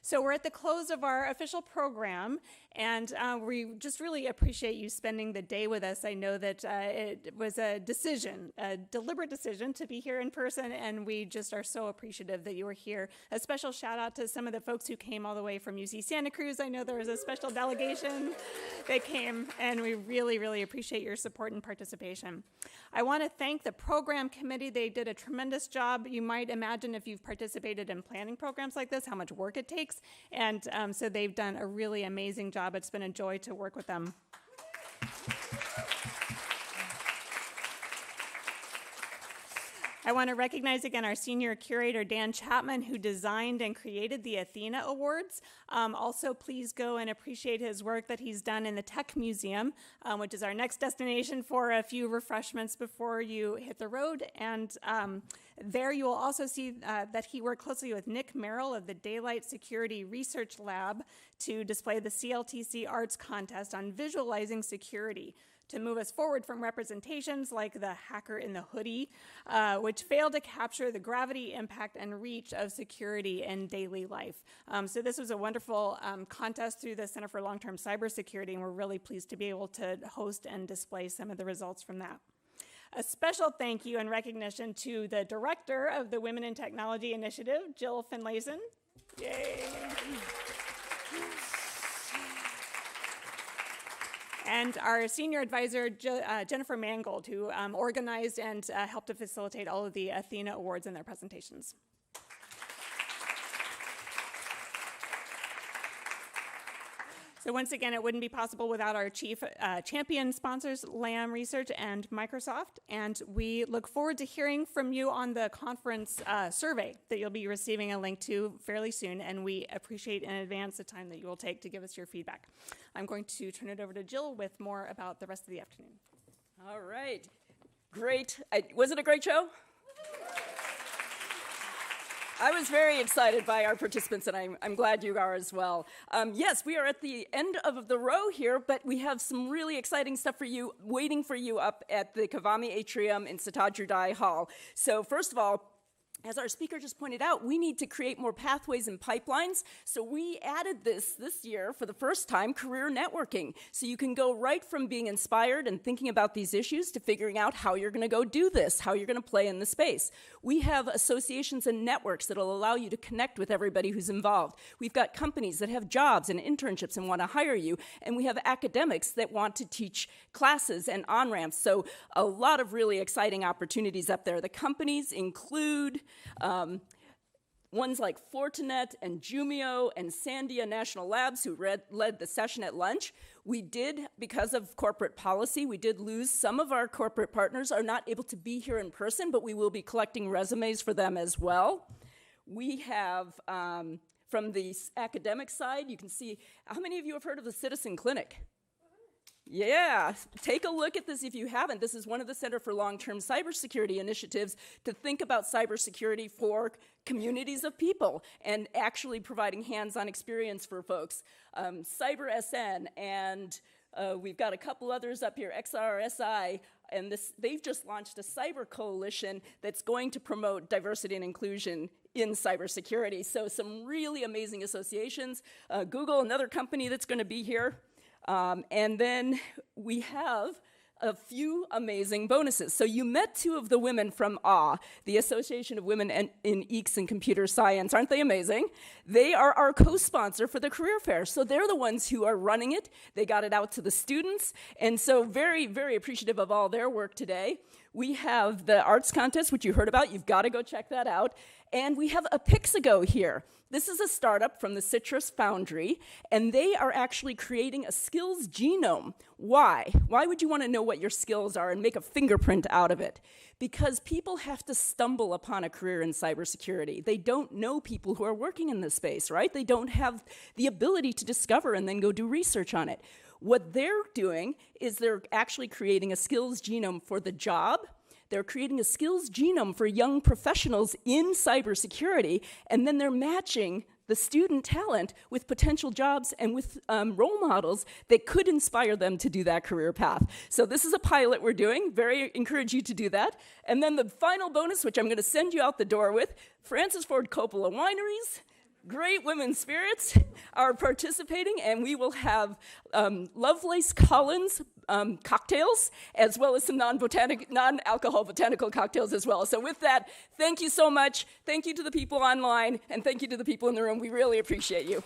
So we're at the close of our official program, and we just really appreciate you spending the day with us. I know that it was a decision, a deliberate decision to be here in person, and we just are so appreciative that you were here. A special shout out to some of the folks who came all the way from UC Santa Cruz. I know there was a special delegation that came, and we really, really appreciate your support and participation. I want to thank the program committee. They did a tremendous job. You might imagine if you've participated in planning programs like this, how much work it takes. And so they've done a really amazing job. It's been a joy to work with them. I want to recognize again our senior curator, Dan Chapman, who designed and created the Athena Awards. Also, please go and appreciate his work that he's done in the Tech Museum, which is our next destination for a few refreshments before you hit the road. And there you will also see that he worked closely with Nick Merrill of the Daylight Security Research Lab to display the CLTC Arts Contest on visualizing security, to move us forward from representations like the hacker in the hoodie, which failed to capture the gravity, impact, and reach of security in daily life. So this was a wonderful contest through the Center for Long-Term Cybersecurity, and we're really pleased to be able to host and display some of the results from that. A special thank you and recognition to the director of the Women in Technology Initiative, Jill Finlayson. Yay. And our senior advisor, Jennifer Mangold, who organized and helped to facilitate all of the Athena Awards and their presentations. So once again, it wouldn't be possible without our chief champion sponsors, Lam Research and Microsoft. And we look forward to hearing from you on the conference survey that you'll be receiving a link to fairly soon. And we appreciate in advance the time that you will take to give us your feedback. I'm going to turn it over to Jill with more about the rest of the afternoon. All right. Great. Was it a great show? I was very excited by our participants, and I'm glad you are as well. Yes, we are at the end of the row here, but we have some really exciting stuff for you, waiting for you up at the Kavami Atrium in Satyajudai Hall. So first of all, as our speaker just pointed out, we need to create more pathways and pipelines. So we added this year for the first time, career networking. So you can go right from being inspired and thinking about these issues to figuring out how you're going to go do this, how you're going to play in the space. We have associations and networks that will allow you to connect with everybody who's involved. We've got companies that have jobs and internships and want to hire you. And we have academics that want to teach classes and on-ramps. So a lot of really exciting opportunities up there. The companies include ones like Fortinet and Jumio and Sandia National Labs, who led the session at lunch. We did, because of corporate policy, we did lose some of our corporate partners are not able to be here in person, but we will be collecting resumes for them as well. We have, from the academic side, you can see, how many of you have heard of the Citizen Clinic? Yeah, take a look at this if you haven't. This is one of the Center for Long-Term Cybersecurity initiatives to think about cybersecurity for communities of people and actually providing hands-on experience for folks. CyberSN, and we've got a couple others up here, XRSI, and they've just launched a cyber coalition that's going to promote diversity and inclusion in cybersecurity. So some really amazing associations. Google, another company that's going to be here. And then we have a few amazing bonuses. So you met two of the women from AWE, the Association of Women in EECS and Computer Science. Aren't they amazing? They are our co-sponsor for the career fair. So they're the ones who are running it. They got it out to the students. And so very, very appreciative of all their work today. We have the arts contest, which you heard about. You've got to go check that out. And we have a Pixigo here. This is a startup from the CITRIS Foundry, and they are actually creating a skills genome. Why? Why would you want to know what your skills are and make a fingerprint out of it? Because people have to stumble upon a career in cybersecurity. They don't know people who are working in this space, right? They don't have the ability to discover and then go do research on it. What they're doing is they're actually creating a skills genome for the job. They're creating a skills genome for young professionals in cybersecurity, and then they're matching the student talent with potential jobs and with role models that could inspire them to do that career path. So this is a pilot we're doing. Very encourage you to do that. And then the final bonus, which I'm going to send you out the door with, Francis Ford Coppola Wineries. great women spirits are participating, and we will have Lovelace Collins cocktails, as well as some non-alcohol botanical cocktails as well. So with that, thank you so much. Thank you to the people online, and thank you to the people in the room. We really appreciate you.